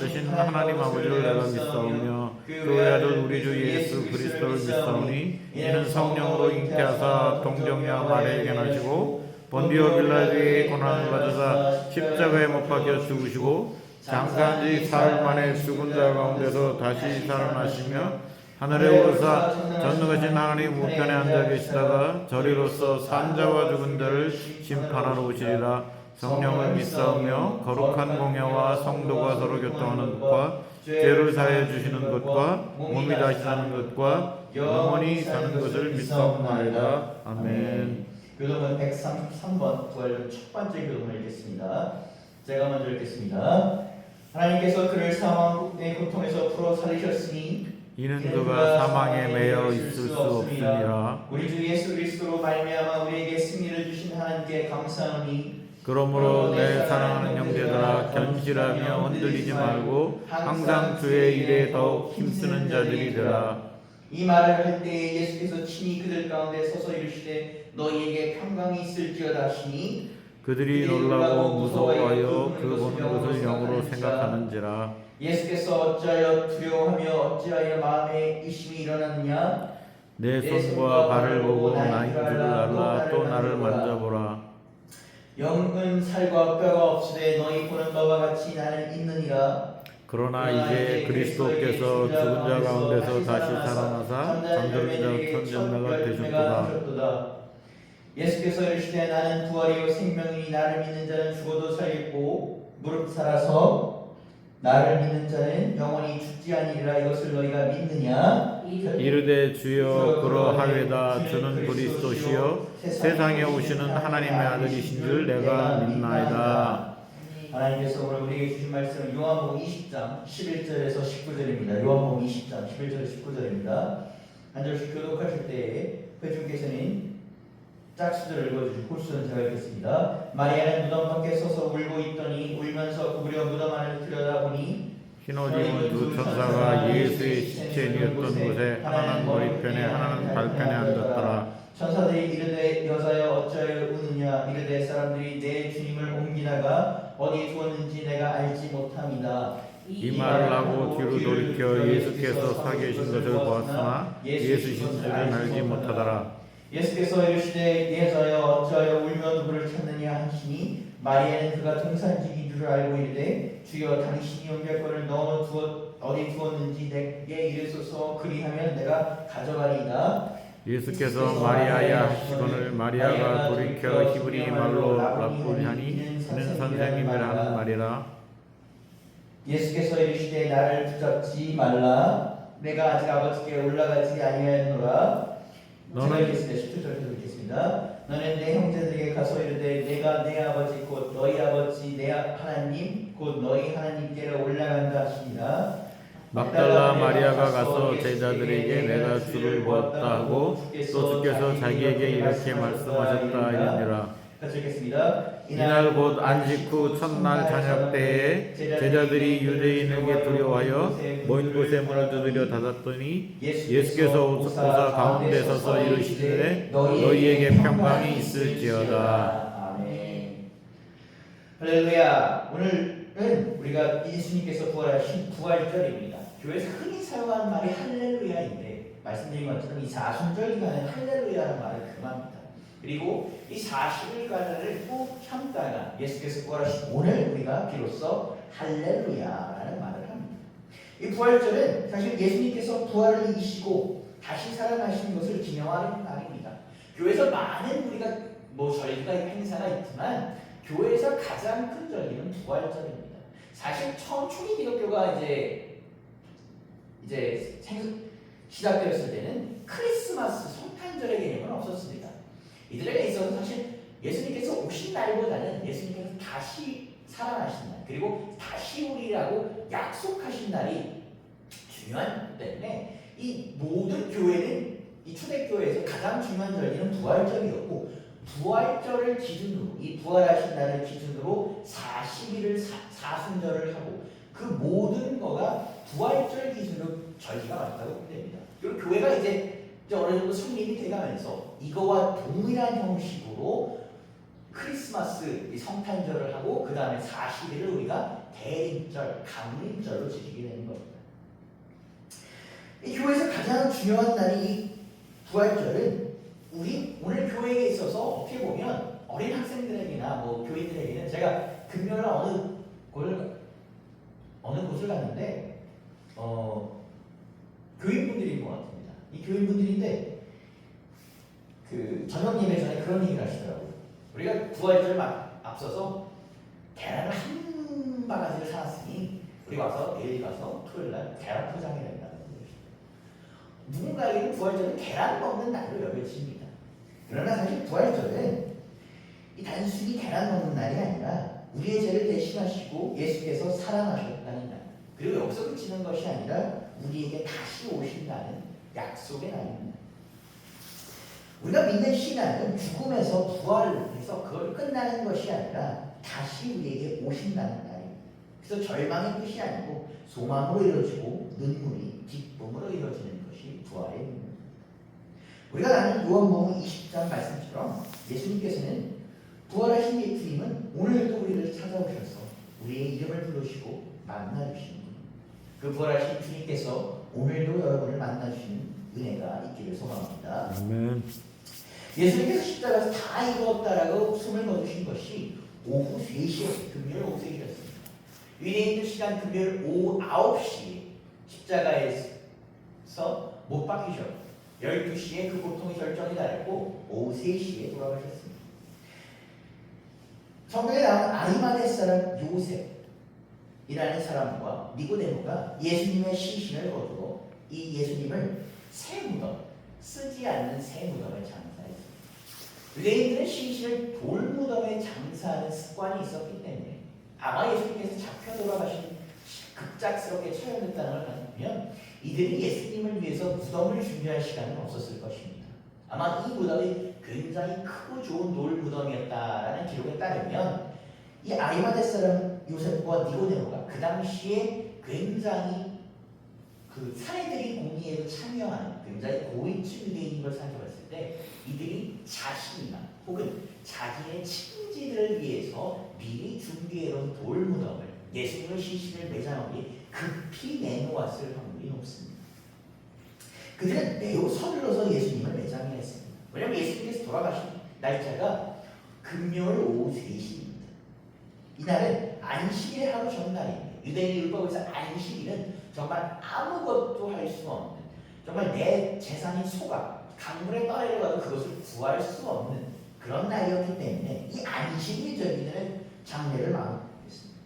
만드신 하나님 아버지를 내가 믿사오며 그 외아들 우리 주 예수 그리스도를 믿사오니 이는 성령으로 잉태하사 동정녀 마리아에게 나시고 본디오 빌라도의 고난을 받으사 십자가에 못 박혀 죽으시고 장사한 지 사흘 만에 죽은 자 가운데서 다시 살아나시며 하늘에 오르사 전능하신 하나님 우편에 앉아 계시다가 저리로서 산자와 죽은 자를 심판하러 오시리라. 성령을 믿사오며 거룩한 공예와 성도가 서로 교통하는 것과 죄를 사해 주시는 것과 몸이 다시 사는 것과 영원히 사는 것을 믿사옵나이다. 아멘. 교동은 133번 부활 첫 번째 교동을 읽겠습니다. 제가 먼저 읽겠습니다. 하나님께서 그를 사망의 고통에서 풀어 살리셨으니 이는 그가 사망에 매여 있을 수 없으니라. 우리 주 예수 그리스도로 말미암아 우리에게 승리를 주신 하나님께 감사하니 그러므로 내 사랑하는 형제들아 견실하며 흔들리지 말고 항상 주의 일에 더욱 힘쓰는 자들이 되라. 이 말을 할 때에 예수께서 친히 그들 가운데 서서 이르시되 너희에게 평강이 있을지어다 하시니 그들이 놀라고 무서워하여 그 보는 것을 영으로 생각하는지라. 예수께서 어찌하여 두려워하며 어찌하여 마음에 의심이 일어났느냐. 내 손과 발을 보고 나인 줄을 알라. 또 나를 만져보라. 영은 살과 뼈가 없으되 너희 보는 바와 같이 나는 있느니라. 그러나 이제 그리스도께서 죽은 자 가운데서 다시 살아나사 잠들은 자 천전자가 되셨도다. 예수께서 이르시되 나는 부활이요 생명이니 나를 믿는 자는 죽어도 살겠고 무릇 살아서 나를 믿는 자는 영원히 죽지 아니리라. 이것을 너희가 믿느냐. 이르되 주여 그러하외다. 주는 그리스도시요 세상에 오시는 하나님의 아들이신 줄 내가 믿나이다. 하나님께서 오늘 우리에게 주신 말씀은 요한복음 20장 11절에서 19절입니다. 요한복음 20장 11절에서 19절입니다. 한 절씩 교독하실 때에 회중께서는 짝수절을 읽어주시고 홀수는 제가 읽겠습니다. 마리아는 무덤 밖에 서서 울고 있더니 울면서 구부려 무덤 안을 들여다보니 흰 옷 입은 두 천사가 예수의 시체 뉘었던 곳에 하나는 머리편에 하나는 발편에 앉았더라. 천사들이 이르되 여자여 어찌하여 우느냐. 이르되 사람들이 내 주님을 옮기다가 어디 두었는지 내가 알지 못함이다. 이 말을 하고 뒤로 돌이켜 예수께서 서 계신 것을 보았으나 예수신 줄은 알지 못하더라. 예수께서 이르시되 여자여 어찌하여 울며 누구를 찾느냐 하시니 마리아는 그가 동산직인 줄을 알고 이르되 주여 당신이 옮길 것을 어디 두었는지 내게 이르소서. 그리하면 내가 가져가리이다. 예수께서 마리아야 하시거늘 마리아가 돌이켜 히브리 말로 라꾸니 하니 이는 선생님이라 하는 말이라. 예수께서 이르시되 나를 붙잡지 말라. 내가 아직 아버지께 올라가지 아니하였노라. 너는 10절 읽겠습니다. 너는 내 형제들에게 가서 이르되 내가 내 아버지 곧 너희 아버지 내 하나님 곧 너희 하나님께로 올라간다 하시니라. 막달라 마리아가 가서 제자들에게 내가 주를 보았다 하고 또 주께서 자기에게 이렇게 말씀하셨다 이르니라. 같이 읽겠습니다. 이날 곧 안식 후 첫날 저녁 때에 제자들이 유대인에게 두려워하여 모인 곳에 문을 두드려 닫았더니 예수께서 오사 가운데 서서 이르시되 너희에게 평강이 있을지어다. 아멘. 할렐루야. 오늘은 우리가 예수님께서 부활하신 부활절입니다. 교회에서 흔히 사용하는 말이 할렐루야인데 말씀드린 것처럼 이 사순절 기간에 할렐루야라는 말을 금합니다. 그리고 이 40일간을 꼭 참다가 예수께서 부활하신 오늘 우리가 비로소 할렐루야라는 말을 합니다. 이 부활절은 사실 예수님께서 부활을 이기시고 다시 살아나신 것을 기념하는 날입니다. 교회에서 많은 우리가 절기가 행사가 있지만 교회에서 가장 큰 절기는 부활절입니다. 사실 처음 초기 기독교가 이제 시작되었을 때는 크리스마스 성탄절의 개념은 없었습니다. 이들에게 있어서 사실 예수님께서 오신 날보다는 예수님께서 다시 살아나신 날 그리고 다시 오리라고 약속하신 날이 중요한 때문에 이 모든 교회는 이 초대교회에서 가장 중요한 절기는 부활절이었고 부활절을 기준으로 이 부활하신 날을 기준으로 40일을 사순절을 하고 그 모든 거가 부활절 기준으로 절기가 맞다고 됩니다. 그리고 교회가 이제 어느 정도 성립이 돼가면서 이거와 동일한 형식으로 크리스마스 성탄절을 하고 그 다음에 40일을 우리가 대림절, 강림절로 지키게 되는 겁니다. 이 교회에서 가장 중요한 날이 이 부활절은 우리 오늘 교회에 있어서 어떻게 보면 어린 학생들에게나 뭐 교인들에게는 제가 금요일 어느 곳을 갔는데 교인분들인 것 같습니다. 이 교인분들인데 그 저녁 예배 전에 그런 얘기를 하시더라고요. 우리가 부활절을 앞서서 계란을 한 바가지를 사놨으니 우리 와서 내일 가서 토요일 날 계란 포장해야 된다는 거죠. 누군가에게는 부활절은 계란 먹는 날로 여겨집니다. 그러나 사실 부활절은 이 단순히 계란 먹는 날이 아니라 우리의 죄를 대신하시고 예수께서 살아나셨다는 날, 그리고 여기서 그치는 것이 아니라 우리에게 다시 오신다는 약속의 날입니다. 우리가 믿는 신앙은 죽음에서 부활해서 그걸 끝나는 것이 아니라 다시 우리에게 오신다는 날입니다. 그래서 절망의 끝이 아니고 소망으로 이루어지고 눈물이 기쁨으로 이루어지는 것이 부활의 의미입니다. 우리가 아는 요한복음 20장 말씀처럼 예수님께서는 부활하신 예수님은 오늘도 우리를 찾아오셔서 우리의 이름을 부르시고 만나주시는 분입니다. 그 부활하신 주님께서 오늘도 여러분을 만나주시는 은혜가 있기를 소망합니다. 아멘. 예수님께서 십자가에서 다 이루었다라고 숨을 거두신 것이 오후 3시에 금요일 오후 3시였습니다. 유대인들 시간 금요일 오후 9시에 십자가에서 못 박히셨고 12시에 그 고통의 결정이 달했고 오후 3시에 돌아가셨습니다. 성경에 나온 아리마대 사람 요셉이라는 사람과 니고데모가 예수님의 시신을 거두어 이 예수님을 새 무덤, 쓰지 않는 새 무덤에 장사했습니다. 유대인들은 시신을 돌 무덤에 장사하는 습관이 있었기 때문에 아마 예수님께서 잡혀 돌아가신 급작스럽게 처형됐다는 걸 보면 이들이 예수님을 위해서 무덤을 준비할 시간은 없었을 것입니다. 아마 이 무덤이 굉장히 크고 좋은 돌 무덤이었다라는 기록에 따르면 이 아리마대 사람 요셉과 니고데모가 그 당시에 굉장히 그 사내들이 공의에 참여하는 굉장히 고위층 유대인인 걸 살펴봤을 때 이들이 자신이나 혹은 자기의 친지들을 위해서 미리 준비해놓은 돌 무덤을 예수님의 시신을 매장하기 급히 내놓았을 확률이 높습니다. 그들은 매우 서둘러서 예수님을 매장해 했습니다. 왜냐하면 예수님께서 돌아가신 날짜가 금요일 오후 3시입니다. 이날은 안식일의 하루 전날입니다. 유대인 율법에서 안식일은 정말 아무것도 할 수 없는, 정말 내 재산인 소가 강물에 떠내려가도 그것을 구할 수 없는 그런 날이었기 때문에 이 안식일 전에는 장례를 마무리했습니다.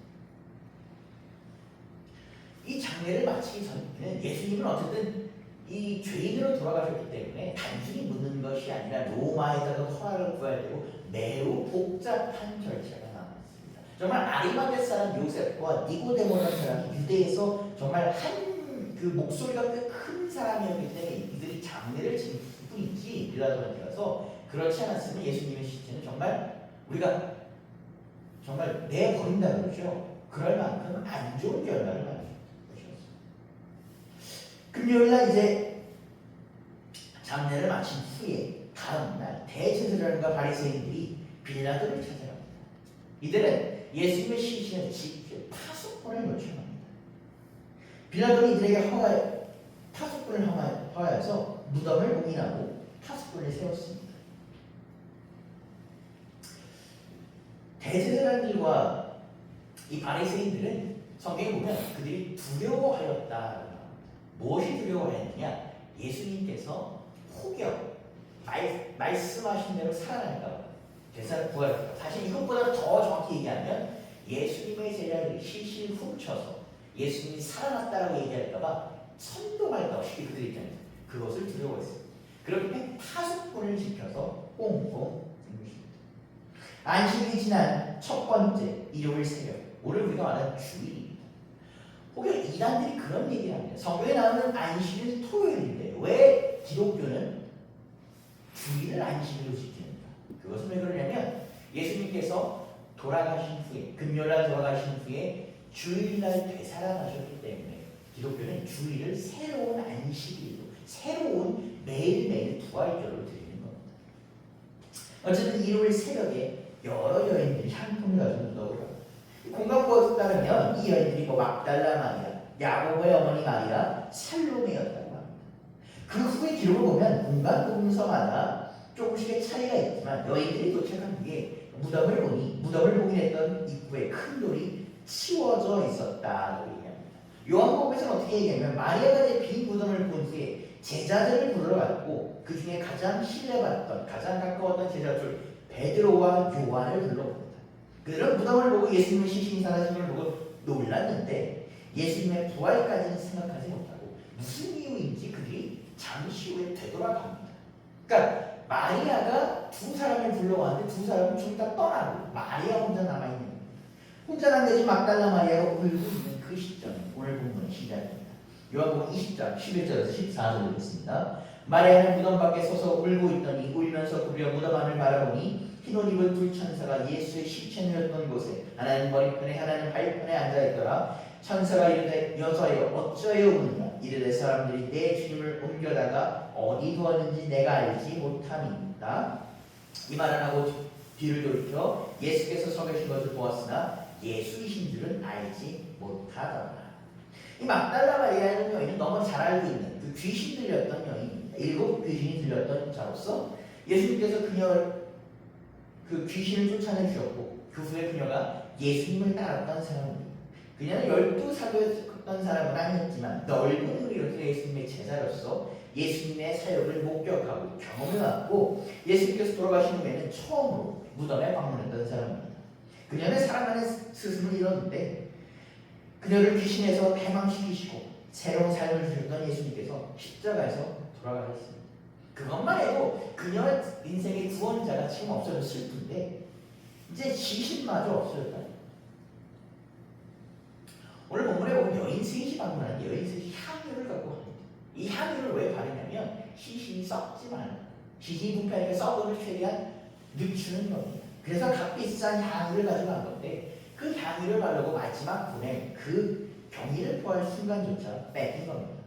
이 장례를 마치기 전에는 예수님은 어쨌든 이 죄인으로 돌아가셨기 때문에 단순히 묻는 것이 아니라 로마에다가 허락을 구해야 되고 매우 복잡한 절차가 남았습니다. 정말 아리마대 사람 요셉과 니고데모라는 사람이 유대에서 정말 한 그 목소리가 꽤 큰 사람이었기 때문에 이들이 장례를 지을 뿐이지 빌라도한테 가서 그렇지 않았으면 예수님의 시체는 정말 우리가 정말 내버린다 그러죠. 그럴 만큼 안 좋은 결과를 맞는 것이었습니다. 금요일날 이제 장례를 마친 후에 다음날 대제사장과 바리새인들이 빌라도를 찾아갑니다. 이들은 예수님의 시신을 직접 파수꾼을 요청합니다. 빌라도는 이들에게 파수꾼을 허가해서 무덤을 봉인하고 파수꾼을 세웠습니다. 대제사장들과 이 바리새인들은 성경에 보면 그들이 두려워하였다. 무엇이 두려워하였느냐? 예수님께서 혹여 말씀하신 대로 살아날까 봐, 부활할까. 사실 이것보다 더 정확히 얘기하면 예수님의 제자들이 시신을 훔쳐서 예수님이 살아났다라고 얘기할까 봐 선동할까 봐 쉽게 그들 입장에서 그것을 두려워했습니다. 그렇기 때문에 파수꾼을 지켜서 꽁꽁 댕기십니다. 안식일이 지난 첫 번째 일요일 새벽, 오늘 우리가 말하는 주일입니다. 혹여 이단들이 그런 얘기를 합니다. 성경에 나오는 안식일은 토요일인데 왜 기독교는 주일을 안식일로 지키는가? 그것은 왜 그러냐면 예수님께서 돌아가신 후에 금요일날 돌아가신 후에 주일날 되살아나셨기 때문에 기독교는 주일을 새로운 안식일로 새로운 매일매일 부활절로 드리는 겁니다. 어쨌든 일요일 새벽에 여러 여인들이 향품을 가지고 무덤으로 갑니다. 공간부에 따르면 이 여인들이 뭐 막달라 마리아, 야고보의 어머니 마리아, 살로메였다고 합니다. 그 후에 기록을 보면 공간 복음서마다 조금씩의 차이가 있지만 여인들이 도착한 뒤에 무덤을 보니 무덤을 봉인했던 입구에 큰 돌이 치워져 있었다고 얘기합니다. 요한복음에서는 어떻게 얘기하냐면 마리아가 이제 빈 무덤을 본 후에 제자들을 불러갔고 그 중에 가장 신뢰받던 가장 가까웠던 제자들 베드로와 요한을 불러봅니다. 그들은 무덤을 보고 예수님의 시신이 사라짐을 보고 놀랐는데 예수님의 부활까지는 생각하지 못하고 무슨 이유인지 그들이 잠시 후에 되돌아갑니다. 그러니까 마리아가 두 사람을 불러왔는데 두 사람은 좀 다 떠나고 마리아 혼자 남아있는 거예요. 혼자 남겨진 막달라 마리아가 울고 있는 그 시점 오늘 본문의 시작입니다. 요한복음 20장 11절에서 14절을 읽겠습니다. 마리아는 무덤 밖에 서서 울고 있더니 울면서 구부려 무덤 안을 바라보니 흰 옷 입은 두 천사가 예수의 시체 누였던 곳에 하나는 머리편에 하나는 발편에 앉아있더라. 천사가 이르되 여자여 어찌하여 우느냐 이르되 사람들이 내 주님을 옮겨다가 어디 두었는지 내가 알지 못함이니이다. 이 말을 하고 뒤를 돌이켜 예수께서 서 계신 것을 보았으나 예수이신 줄은 알지 못하더라. 이 막달라 마리아라는 여인은 너무 잘 알고 있는 그 귀신 들렸던 여인입니다. 7 귀신이 들렸던 자로서 예수님께서 그녀를 그 귀신을 쫓아내 주셨고 그 후에 그녀가 예수님을 따랐던 사람입니다. 그녀는 12사도였던 사람은 아니었지만 넓은 의리로 예수님의 제자로서 예수님의 사역을 목격하고 경험해왔고 예수님께서 돌아가신 후에는 처음으로 무덤에 방문했던 사람입니다. 그녀는 사랑하는 스승을 잃었는데 그녀를 귀신에서 패망시키시고 새로운 삶을 주셨던 예수님께서 십자가에서 돌아가셨습니다. 그것만 해도 그녀의 인생의 구원자가 지금 없어졌을 뿐인데 이제 시신마저 없어졌다. 오늘 본문에 보면 여인 셋이 방문하는데 여인 셋이 향유를 갖고 갑니다. 이 향유를 왜 바르냐면 시신이 썩지 말라. 시신이 부패하니까 썩음을 최대한 늦추는 겁니다. 그래서 값비싼 향유를 가지고 간 건데 그 향유를 바르고 마지막 분에 그 병이를 포할 순간조차 뺏긴 겁니다.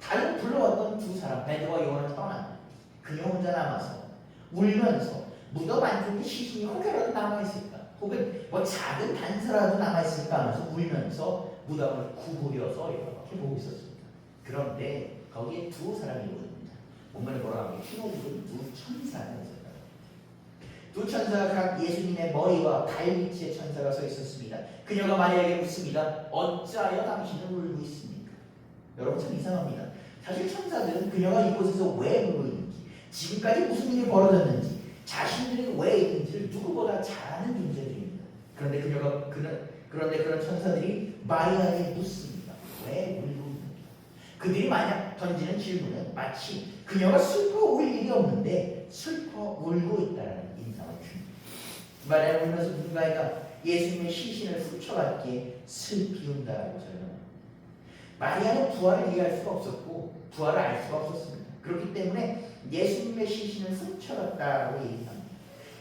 다른 불러왔던 두 사람 베드로와 요한은 떠나 그녀 혼자 남아서 울면서 무덤 안쪽에 시신이 혹여라도 남아있을까 혹은 뭐 작은 단서라도 남아있을까 하면서 울면서 무덤을 구부려서 이렇게 보고 있었습니다. 그런데 거기에 두 사람이 오릅니다. 본문에 뭐라고 하면 흰 옷 입은 두 천사가 있었다. 두 천사가 각 예수님의 머리와 발 위치에 천사가 서 있었습니다. 그녀가 마리아에게 묻습니다. 어찌하여 당신은 울고 있습니까? 여러분 참 이상합니다. 사실 천사들은 그녀가 이곳에서 왜 울고 있는지 지금까지 무슨 일이 벌어졌는지 자신들이 왜 있는지를 누구보다 잘 아는 존재들입니다. 그런데 그런데 그런 천사들이 마리아에게 묻습니다. 왜 울고 있는가? 그들이 만약 던지는 질문은 마치 그녀가 슬퍼 울 일이 없는데 슬퍼 울고 있다는 인상을 줍니다. 마리아가 울면서 누군가가 예수님의 시신을 훔쳐갔기에 슬피 운다라고 설명합니다. 마리아는 부활을 이해할 수가 없었고 부활을 알 수가 없었습니다. 그렇기 때문에 예수님의 시신을 훔쳐갔다고 얘기합니다.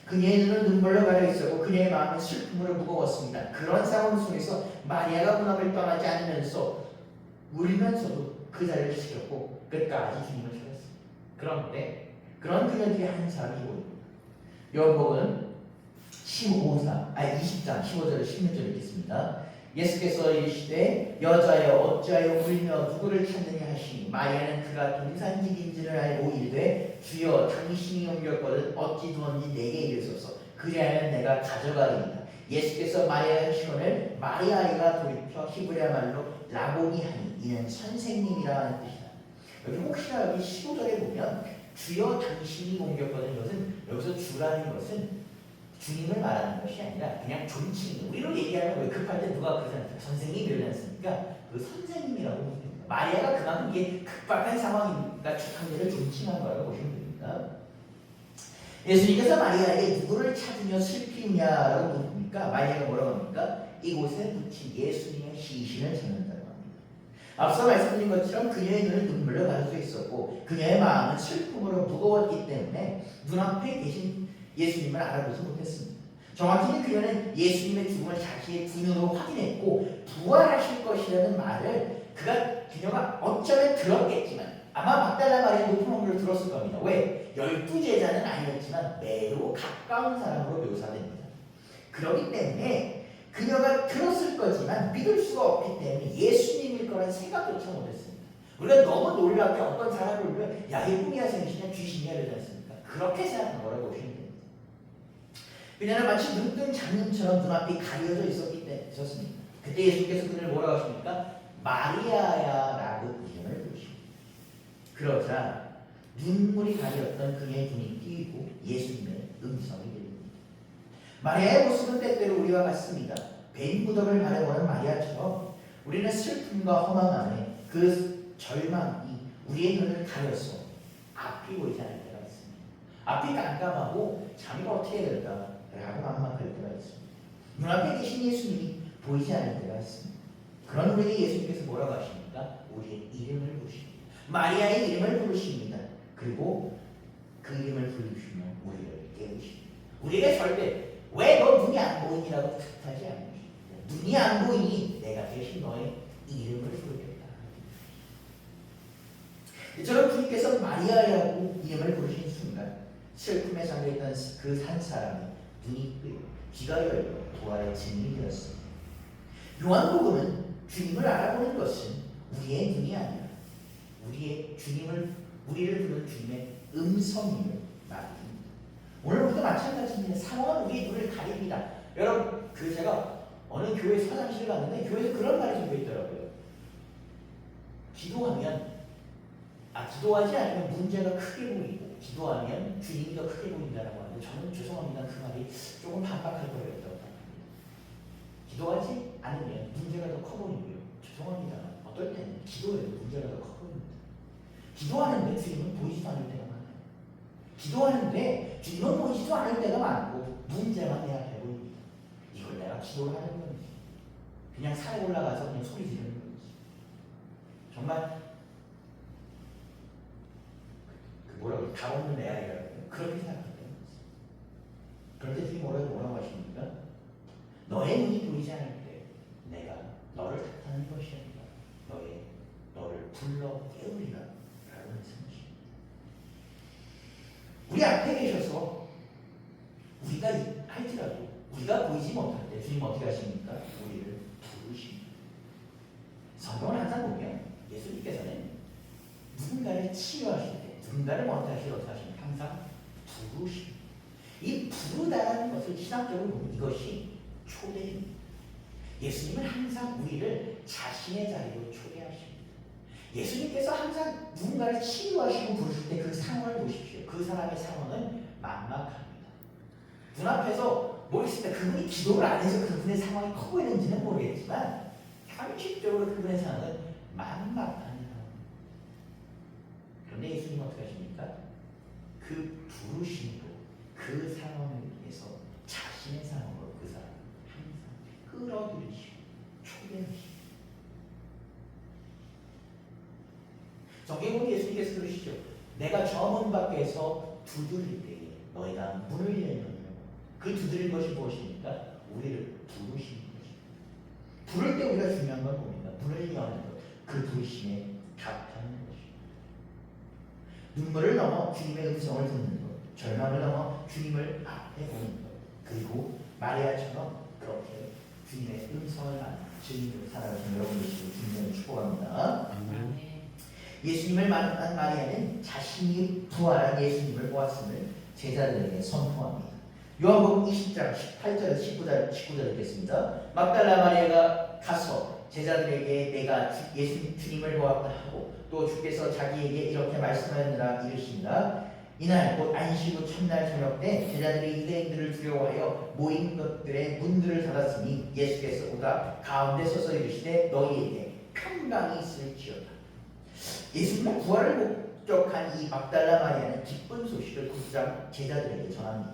그녀의 눈은 눈물로 가려 있었고 그녀의 마음은 슬픔으로 무거웠습니다. 그런 상황 속에서 마리아가 무덤을 떠나지 않으면서 울면서도 그 자리를 지켰고 끝까지 주님을 찾았습니다. 그런데 그런 그녀들이 한 사람이 보입니다. 요한복음 20장 15절에 16절 읽겠습니다. 예수께서 이르시되 여자여 어찌하여 울며 누구를 찾느냐 하시니 마리아는 그가 동산직인지를 알고 이르되 주여 당신이 옮겼거든 어찌 두었는지 내게 이르소서 그리하면 내가 가져가리이다. 예수께서 마리아의 시론을 마리아이가 돌이켜 히브리어 말로 라보니 하니 이는 선생님이라 하는 뜻이다. 여기 혹시나 여기 15절에 보면 주여 당신이 옮겼거든 이것은 여기서 주라는 것은 주님을 말하는 것이 아니라 그냥 존칭. 우리로 얘기하면 왜 급할 때 누가 그러잖아요. 선생님 이러지 않습니까? 그 선생님이라고 합니다. 마리아가 그만큼 이게 급박한 상황이니까 주상대를 존칭한 거라고 보시면 됩니다. 예수님께서 마리아에게 누구를 찾으며 슬피냐라고 묻습니까? 마리아가 뭐라고 합니까? 이곳에 묻힌 예수님의 시신을 찾는다고 합니다. 앞서 말씀드린 것처럼 그녀의 눈은 눈물로 가려져 있었고 그녀의 마음은 슬픔으로 무거웠기 때문에 눈앞에 계신 예수님을 알아보지 못했습니다. 정확히 그녀는 예수님의 죽음을 자신의 눈으로 확인했고 부활하실 것이라는 말을 그녀가 어쩌면 들었겠지만 아마 막달라 마리아 높은 언급을 들었을 겁니다. 왜? 12 제자는 아니었지만 매우 가까운 사람으로 묘사됩니다. 그렇기 때문에 그녀가 들었을 거지만 믿을 수가 없기 때문에 예수님일 거란 생각조차 못했습니다. 우리가 너무 놀랍게 어떤 사람을 보면 야, 이 꿈이야 생시냐 귀신이야 이러지 않습니까? 그렇게 생각한 거라고 보시면 됩니다. 그녀는 마치 눈뜬 장님처럼 눈앞이 가려져 있었습니다. 그때 예수님께서 그를 뭐라고 하십니까? 마리아야 라고 이름을 부르십니다. 그러자 눈물이 가렸던 그녀의 눈이 띄고 예수님의 음성이 들립니다. 마리아의 모습은 때때로 우리와 같습니다. 뱀 무덤을 바라보는 마리아처럼 우리는 슬픔과 허망 안에 그 절망이 우리의 눈을 가려서 앞이 보이지 않을 때가 있습니다. 앞이 깜깜하고 자기가 어떻게 해야 될까? 라고 막막할 때가 있습니다. 눈앞에 계신 예수님이 보이지 않을 때가 있습니다. 그런 우리에게 예수님께서 뭐라고 하십니까? 우리의 이름을 부르십니다. 마리아의 이름을 부르십니다. 그리고 그 이름을 부르시며 우리를 깨우십니다. 우리에게 절대 왜 너 눈이 안 보이니라고 탓하지 않으십니다. 눈이 안 보이니 내가 대신 너의 이름을 부르겠다. 이처럼 주님께서 마리아라고 이름을 부르신 순간 슬픔에 잠겨있던 그 한 사람이 눈이 뜨고 귀가 열려 부활의 증인이 되었습니다. 요한복음은 주님을 알아보는 것은 우리의 눈이 아니라 우리를 부르는 주님의 음성임을 말합니다. 오늘 우리도 마찬가지입니다. 상황은 우리의 눈을 가립니다. 여러분, 제가 어느 교회 화장실을 갔는데 교회에서 그런 말이 적혀 있더라고요. 기도하지 않으면 문제가 크게 보이고 기도하면 주님이 더 크게 보인다라고 하는데 저는 죄송합니다. 그 말이 조금 반박할 거라고 생각합니다. 기도하지 않으면 문제가 더 커 보이고요. 죄송합니다. 어떨 때는 기도해도 문제가 더 커 보입니다. 기도하는데 주님은 보이지도 않을 때가 많아요. 기도하는데 주님은 보이지도 않을 때가 많고 문제만 내 앞에 보입니다. 이걸 내가 기도를 하는 건지 그냥 산에 올라가서 그냥 소리 지르는 건지 정말 다 없는 애아이라고 그렇게 생각하는 거지. 그런데 주님 뭐라고 하십니까? 너의 눈이 보이지 않을 때 내가 너를 탓하는 것이 아니라 너를 불러 깨우리라 라고 말씀하십니다. 우리 앞에 계셔서 우리가 할지라도 우리가 보이지 못할 때 주님 어떻게 하십니까? 우리를 부르십니다. 성경을 항상 보면 예수님께서는 누군가를 치유하실 때 누군가를 먼저 하시러 하십니다. 항상 부르십니다. 이 부르다라는 것을 신학적으로 보면 이것이 초대입니다. 예수님은 항상 우리를 자신의 자리로 초대하십니다. 예수님께서 항상 누군가를 치유하시고 부르실 때 그 상황을 보십시오. 그 사람의 상황은 만막합니다. 눈앞에서 뭐 있을 때 그분이 기도를 안 해서 그분의 상황이 커 보이는지는 모르겠지만 상식적으로 그분의 상황은 만막한 상황입니다. 그런데 예수님은 어떻게 하십니까? 그 부르심으로 그 상황을 위해서 자신의 상황으로 그 사람을 항상 끌어들이시고 초대하시고 성경에 예수님께서 그러시죠. 내가 저 문 밖에서 두드릴 때에 너희가 문을 열면 그 두드릴 것이 무엇입니까? 우리를 부르시는 것입니다. 부를 때 우리가 중요한 건 뭡니까? 문을 여는 것, 그 부르심에 답하는 것입니다. 눈물을 넘어 주님의 음성을 듣는 것, 절망을 넘어 주님을 앞에 보는 것, 그리고 마리아처럼 그렇게 주님의 음성을 만나 주님을 살아가신 여러분 되시고 주님을 축복합니다. 아멘. 예수님을 만난 마리아는 자신이 부활한 예수님을 보았음을 제자들에게 선포합니다. 요한복음 20장 18절에서 19절 읽겠습니다. 막달라 마리아가 가서 제자들에게 내가 주님을 보았다 하고 또 주께서 자기에게 이렇게 말씀하였느라 이르십니다. 이날 곧 안식 후 첫날 저녁 때 제자들이 유대인들을 두려워하여 모인 것들의 문들을 닫았으니 예수께서 오다 가운데 서서 이르시되 너희에게 평강이 있을지어다. 예수님의 부활을 목격한 이 막달라 마리아는 기쁜 소식을 곧장 제자들에게 전합니다.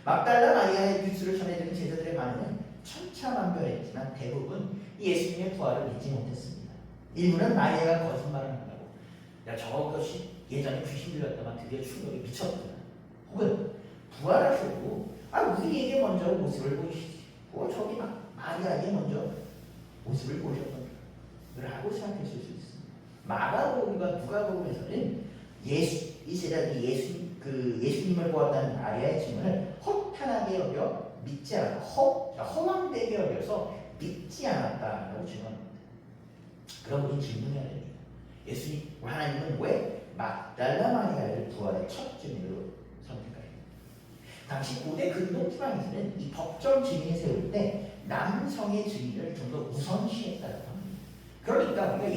막달라 마리아의 뉴스를 전해들은 제자들의 반응은 천차만별했지만 대부분 예수님의 부활을 믿지 못했습니다. 일부는 마리아가 거짓말을 한다고 야 저것이 예전에 귀신 들렸다만 드디어 충격에 미쳤구나. 혹은 부활하시고 우리에게 먼저 모습을 보이시지. 저기 마리아에게 먼저 모습을 보셨던 라고 생각했을 수 있습니다. 마가복음과 누가복음에서는 이 제자들이 예수님을 보았다는 마리아의 증언을 허탄하게 여겨 믿지 않았다. 허황되게 여겨서 믿지 않았다라고 증언합니다. 그럼 우리 질문해야 됩니다. 하나님은 왜 막달라 마리아를 부활의 첫 증인으로 선택하십니까? 당시 고대 근동지방에서는 이 법정 증인을 세울 때 남성의 증인을 좀 더 우선시했다고 합니다. 그러니까 우리가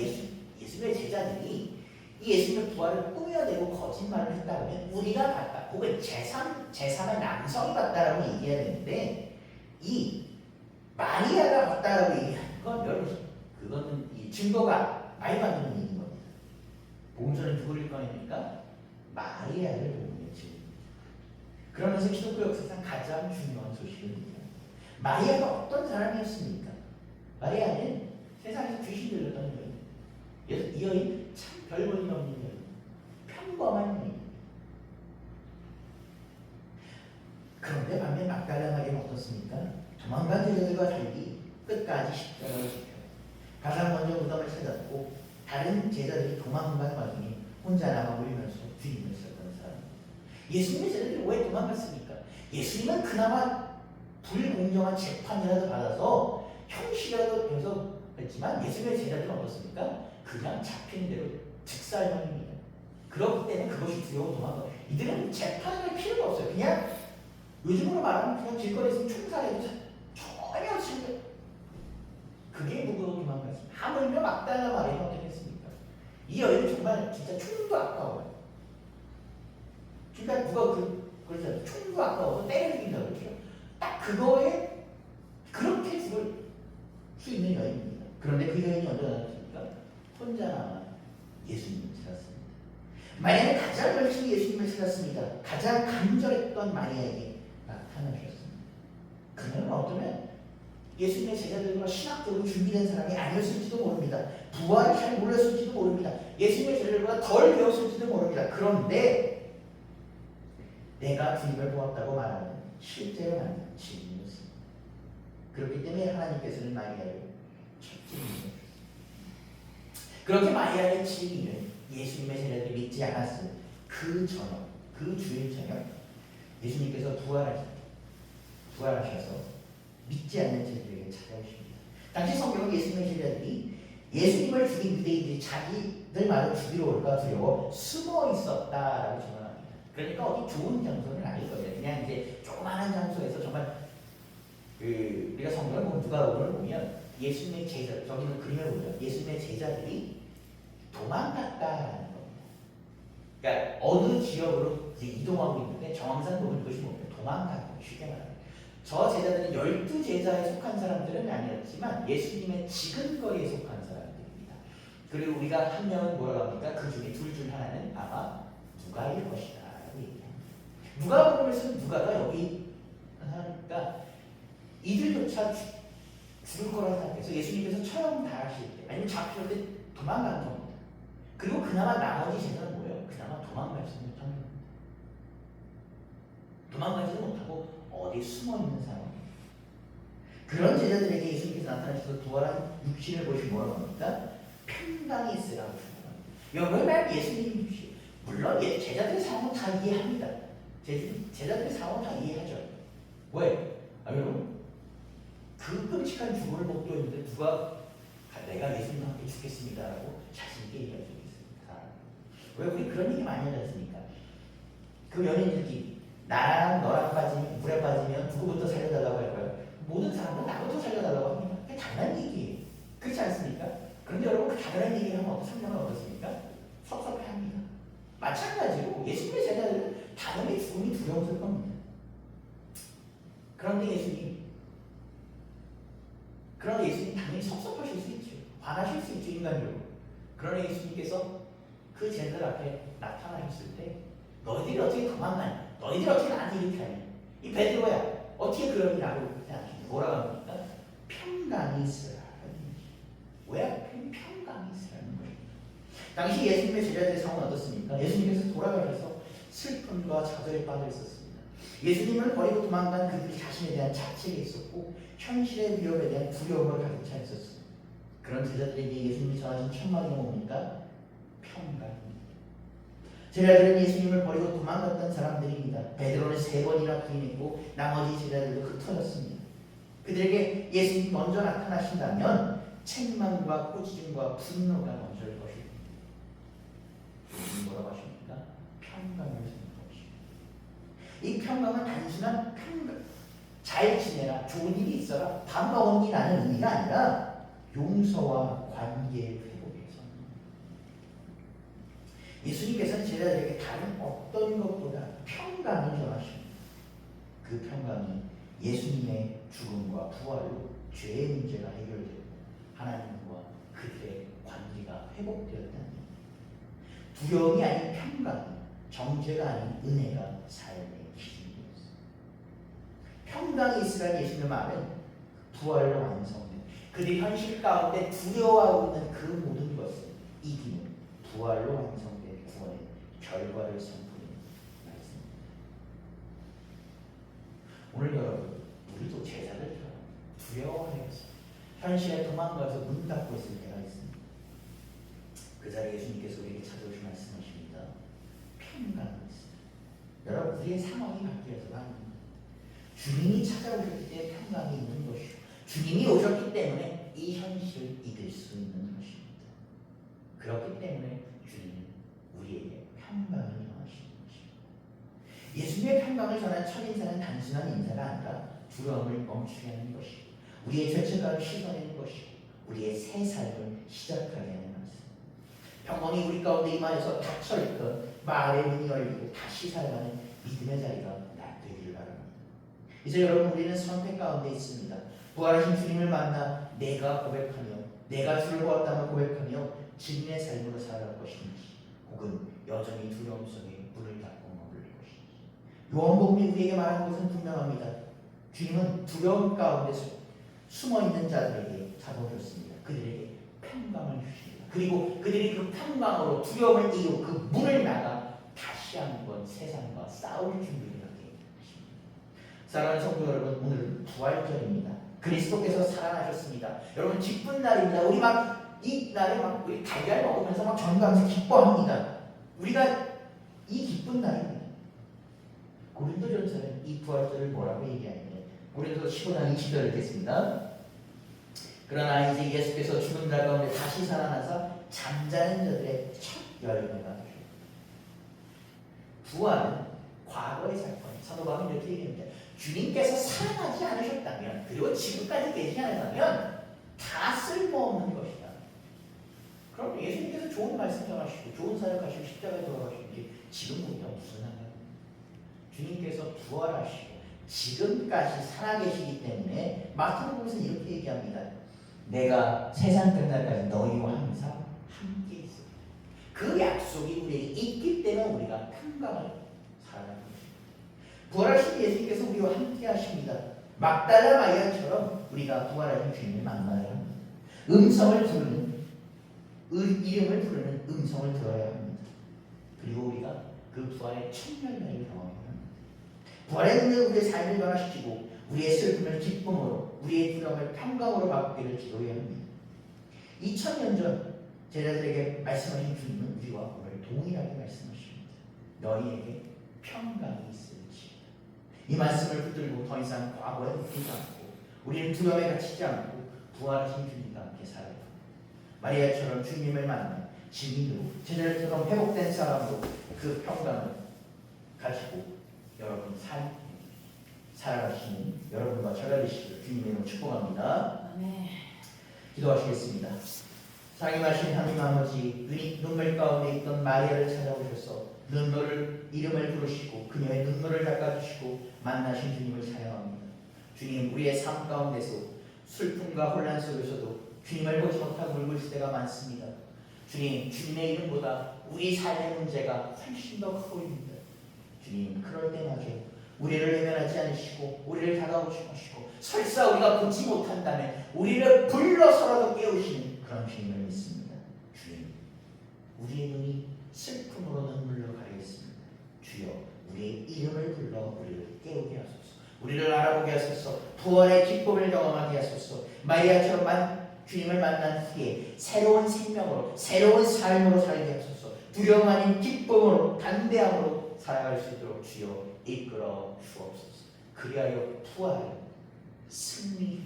예수님의 제자들이 이 예수님의 부활을 꾸며내고 거짓말을 했다 보면 우리가 봤다 혹은 제3의 남성이 봤다라고 얘기해야 되는데 이 마리아가 봤다라고 얘기하는 건 여러분 그거는 이 증거가 말도 안 되는 얘기인 겁니다. 복음서는 누구를 꺼냅니까? 마리아를 보는 증거입니다. 그러면서 기독교 역사상 가장 중요한 소식은 마리아가 어떤 사람이었습니까? 마리아는 세상에서 귀신 들렸던 여인. 이 여인 참 별볼일 없는 여인. 평범한 여인. 그런데 반면 막달라 마리아는 어떻습니까? 도망간 제자들과 달리 끝까지 십자가를 지켜요. 가장 먼저 무덤을 찾았고 다른 제자들이 도망간 와중에 혼자 남아 울면서 뒤를 썼던 사람. 예수님의 제자들이 왜 도망갔습니까? 예수님은 그나마 불공정한 재판이라도 받아서 형식이라도 해서 했지만 예수님의 제자들은 어떻습니까? 그냥 잡히는 대로 즉살형입니다. 그렇기 때문에 그것이 두려워 도망가. 이들은 재판할 필요가 없어요. 그냥 요즘으로 말하면 그냥 길거리에서 총살해도 전혀 신경. 그게 무거워 도망갔습니다. 하물며 막달라 마리아가 어떻게 했습니까? 이 여인은 정말 진짜 총도 아까워요. 그러니까 누가 그러잖아요. 총도 아까워서 때려 죽인다고 그러죠. 딱 그거에 그렇게 죽을 수 있는 여인입니다. 그런데 그 여인이 언제 나왔습니까? 혼자 남아 예수님을 찾았습니다. 마리아는 가장 열심히 예수님을 찾았습니다. 가장 간절했던 마리아에게 나타나셨습니다. 그녀는 어쩌면 예수님의 제자들과 신학적으로 준비된 사람이 아니었을지도 모릅니다. 부활을 잘 몰랐을지도 모릅니다. 예수님의 제자들보다 덜 배웠을지도 모릅니다. 그런데 내가 주님을 보았다고 말하는 실제로 만난 증인이었습니다. 그렇기 때문에 하나님께서는 마리아를 첫 증인이었습니다. 그렇게 마리아의 증인은 예수님의 제자들이 믿지 않았을 그 저녁, 그 주일 저녁 예수님께서 부활하셔서 믿지 않는 제자들에게 찾아오십니다. 당시 성경은 예수님의 제자들이 예수님을 죽인 유대인들이 자기들 말을 죽이러 올까 두려워 숨어 있었다라고 증언합니다. 그러니까 어디 좋은 장소는 아닐 겁니다. 그냥 이제 조그마한 장소에서 정말 우리가 성경을 보면 누가복음을 보면 예수님의 제자, 저기는 그림을 보면 예수님의 제자들이 도망갔다라는 겁니다. 그러니까 어느 지역으로 이제 이동하고 있는데 정황상 보면 이것이 뭡니까? 도망가는 쉽게 말하면. 저 제자들은 12제자에 속한 사람들은 아니었지만 예수님의 지근거리에 속한 사람들입니다. 그리고 우리가 한 명은 뭐라고 합니까? 그 중에 둘 중 하나는 아마 누가일 것이다 라고 얘기합니다. 누가복음에서는 누가가 여기 하니까 이들조차 죽을 거라고 생각해서 예수님께서 처형 당하실 때 아니면 잡힐 때 도망간 겁니다. 그리고 그나마 나머지 제자는 뭐예요? 그나마 도망가지 못한 겁니다. 도망가지도 못하고 어디 숨어있는 상황입니다. 그런 제자들에게 예수님께서 나타나셔서 부활한 육신을 보시고 뭐라고 합니까? 평강이 있으라고 주문합니다. 여러분 예수님 육신 물론 제자들의 상황은 다 이해합니다. 제자들의 상황은 다 이해하죠. 왜? 여러분 그 끔찍한 죽음을 목도했는데 누가 내가 예수님과 함께 죽겠습니다라고 자신있게 얘기할 수 있습니다. 왜 우리 그런 얘기 많이 하지 않습니까? 그 연인들끼리 나랑 너랑 빠지면 물에 빠지면 누구부터 살려달라고 할까요? 모든 사람은 나부터 살려달라고 합니다. 그게 당연한 얘기예요. 그렇지 않습니까? 그런데 여러분 그 당연한 얘기를 하면 성경은 어떻습니까? 섭섭해합니다. 마찬가지로 예수님의 제자들은 당연히 죽음이 두려웠을 겁니다. 그런데 예수님 당연히 섭섭하실 수 있죠. 화나실 수 있죠, 인간적으로. 그러나 예수님께서 그 제자들 앞에 나타나셨을 때 너희들이 어떻게 도망가냐? 너희들이 어떻게 나한테 이렇게 하냐? 이 베드로야 어떻게 그러냐고 생각합니다. 뭐라고 합니까? 평강이 있으라. 왜 평강이 있으라는 거예요? 당시 예수님의 제자들의 상황은 어떻습니까? 예수님께서 돌아가셔서 슬픔과 좌절에 빠져 있었습니다. 예수님을 버리고 도망간 그들 자신에 대한 자책이 있었고 현실의 위협에 대한 두려움을 가득 차 있었습니다. 그런 제자들에게 예수님이 전하신 첫 마디가 뭡니까? 평강입니다. 제자들은 예수님을 버리고 도망갔던 사람들입니다. 베드로는 3번이나 부인했고 나머지 제자들도 흩어졌습니다. 그들에게 예수님이 먼저 나타나신다면 책망과 꾸짖음과 분노가 먼저일 것입니다. 예수님 뭐라고 하십니까? 평강을 선포하십니다. 이 평강은 단순한 평강, 잘 지내라, 좋은 일이 있어라, 밥 먹었니라는 의미가 아니라 용서와 관계의 회복에서 예수님께서는 제자들에게 다른 어떤 것보다 평강을 전하십니다. 그 평강이 예수님의 죽음과 부활로 죄의 문제가 해결되고 하나님과 그들의 관계가 회복되었다는 두려움이 아닌 평강, 정죄가 아닌 은혜가 삶의 기준이었습니다. 평강이 있으라 예수님의 말은 부활로 완성된 그들이 현실 가운데 두려워하고 있는 그 모든 것을 이기는 부활로 완성된 구원의 결과를 선포하는 말씀입니다. 오늘 여러분, 우리도 제자들처럼 두려워하였습니다. 현실에 도망가서 문 닫고 있을 때가 있습니다. 그 자리에 예수님께서 우리에게 찾아오신 말씀하십니다. 평강이 있습니다. 여러분, 우리의 상황이 바뀌어서가 아닙니다. 주님이 찾아오셨기 때문에 평강이 있는 것이고 주님이 오셨기 때문에 이 현실을 이길 수 있는 것입니다. 그렇기 때문에 주님은 우리에게 평강을 전하시는 것입니다. 예수님의 평강을 전한 첫인사는 단순한 인사가 아니라 두려움을 멈추게 하는 것이고 우리의 죄책감을 씻어내는 것이고 우리의 새 삶을 시작하게 하는 말씀. 평강이 우리 가운데 임하여서 닫혀있던 마을의 문이 열리고 다시 살아가는 믿음의 자리가 되기를 바랍니다. 이제 여러분, 우리는 선택 가운데 있습니다. 부활하신 주님을 만나 내가 고백하며 내가 주를 보았다며 고백하며 증인의 삶으로 살아갈 것인지 혹은 여전히 두려움 속에 문을 닫고 머무를 것인지. 요한복음이 우리에게 말하는 것은 분명합니다. 주님은 두려움 가운데 숨어있는 자들에게 찾아오셨습니다. 그들에게 평강을 주십니다. 그리고 그들이 그 평강으로 두려움을 이기고 그 문을 나가 다시 한번 세상과 싸울 준비를 하게 하십니다. 사랑하는 성도 여러분, 오늘은 부활절입니다. 그리스도께서 살아나셨습니다. 여러분, 기쁜 날입니다. 우리 이 날에 우리 달걀 먹으면서 전가하면서 기뻐합니다. 우리가 이 기쁜 날입니다. 고린도전서는 이 부활절을 뭐라고 얘기하냐면 고린도서 15장 20절 읽겠습니다. 그러나 이제 예수께서 죽은 자 가운데 다시 살아나서 잠자는 자들의 첫 열매가 되셨다. 부활은 과거의 사건. 사도 바울이 이렇게 얘기합니다. 주님께서 살아나지 않으셨다면 그리고 지금까지 계시지 않았다면 다 쓸모없는 것이다. 그럼 예수님께서 좋은 말씀 전하시고 좋은 사역하시고 십자가에 돌아가시는지 지금 우리가 무슨 상관입니까? 주님께서 부활하시고 지금까지 살아계시기 때문에 마태복음에서는 이렇게 얘기합니다. 내가 세상 끝날까지 너희와 항상 함께 있습니다. 그 약속이 우리에게 있기 때문에 우리가 평강을 살아가는 것입니다. 부활하신 예수님께서 우리와 함께 하십니다. 막달라 마리아처럼 우리가 부활하신 주님을 만나야 합니다. 이름을 부르는 음성을 들어야 합니다. 그리고 우리가 그 부활의 천멸면을 경험해야 합니다. 부활에 있는 우리의 삶을 변화시키고 우리의 슬픔을 기쁨으로 우리의 두려움을 평강으로 바꾸기를 기도해야 합니다. 2000년 전 제자들에게 말씀하신 주님은 우리와 오늘 동일하게 말씀하십니다. 너희에게 평강이 있을지어다. 이 말씀을 붙들고 더 이상 과거에 묻지 않고 우리는 두려움에 갇히지 않고 부활하신 주님과 함께 살아야 합니다. 마리아처럼 주님을 만나 증인으로 제자들처럼 회복된 사람으로 그 평강을 가지고 여러분 살아가시는 여러분과 저가 되시기를 주님의 이름으로 축복합니다. 아멘. 기도하시겠습니다. 사랑하신 하나님 아버지, 눈물 가운데 있던 마리아를 찾아오셔서 이름을 부르시고 그녀의 눈물을 닦아주시고 만나신 주님을 찬양합니다. 주님, 우리의 삶 가운데서 슬픔과 혼란 속에서도 주님을 보지 못하고 울고 있을 때가 많습니다. 주님, 주님의 이름보다 우리 삶의 문제가 훨씬 더 커 보입니다. 주님, 그럴 때마저 우리를 외면하지 않으시고 우리를 다가오시고 설사 우리가 보지 못한다면 우리를 불러서라도 깨우시는 그런 주님을 믿습니다. 주님, 우리의 눈이 슬픔으로 눈물로 가려있습니다. 주여, 우리의 이름을 불러 우리를 깨우게 하소서. 우리를 알아보게 하소서. 부활의 기쁨을 경험하게 하소서. 마리아처럼 주님을 만난 후에 새로운 생명으로 새로운 삶으로 살게 하소서. 두려움 아닌 기쁨으로 담대함으로 살아갈 수 있도록 주여 이끌어 주옵소서. 그리하여 부활, 승리,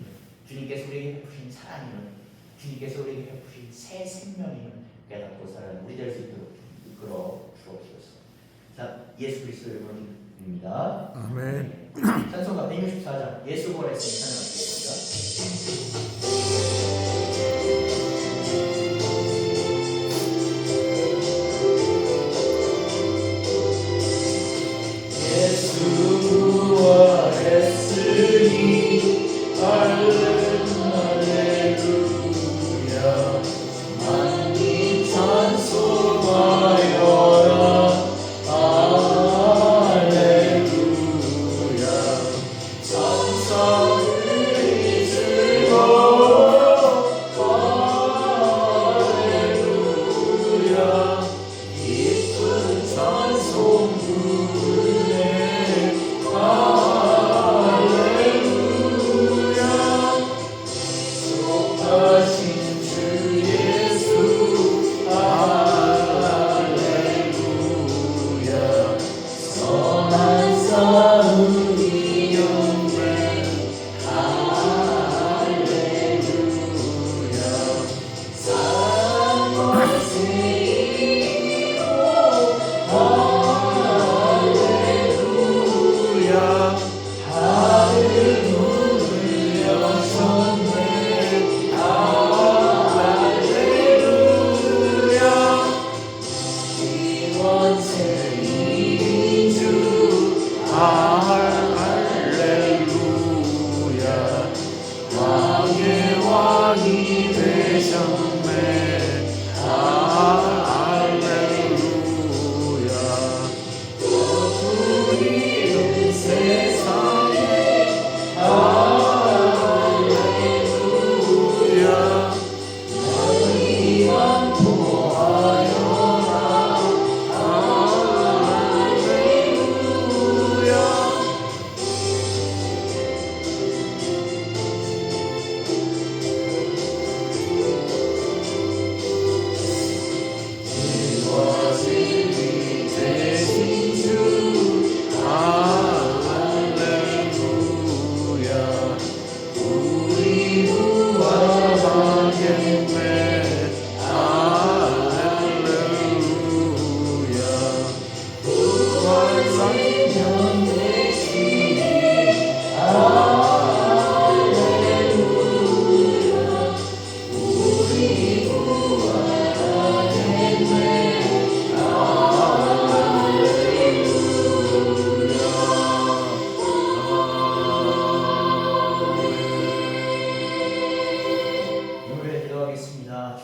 주님께서 우리에게 베푸신 사랑이는, 주님께서 우리에게 베푸신 새 생명이는 깨닫고 살아가는 우리 될 수 있도록 이끌어 주옵소서. 자, 예수 그리스도 이름입니다. 아멘. 찬송가 164장 예수 부활의 찬양하겠습니다.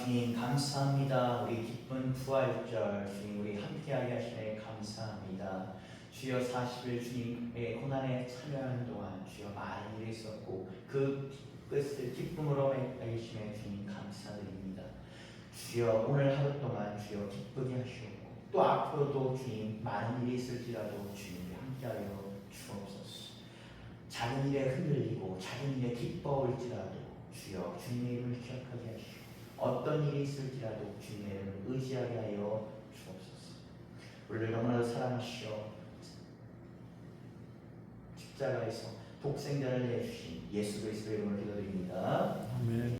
주님 감사합니다. 우리 기쁜 부활절 주님 우리 함께하게 하시네 감사합니다. 주여 40일 주님의 고난에 참여하는 동안 주여 많은 일이 있었고 그 끝을 기쁨으로 맺으시네 주님 감사드립니다. 주여 오늘 하루 동안 주여 기쁘게 하시옵고 또 앞으로도 주님 많은 일이 있을지라도 주님이 함께하여 주옵소서. 작은 일에 흔들리고 작은 일에 기뻐올지라도 주여 주님의 이름을 기억하게 하시고 어떤 일이 있을지라도 주님의 이름을 의지하게 하여 주옵소서. 우리를 너무나도 사랑하시어 십자가에서 독생자를 내주신 예수 그리스도의 이름으로 기도드립니다. 아멘.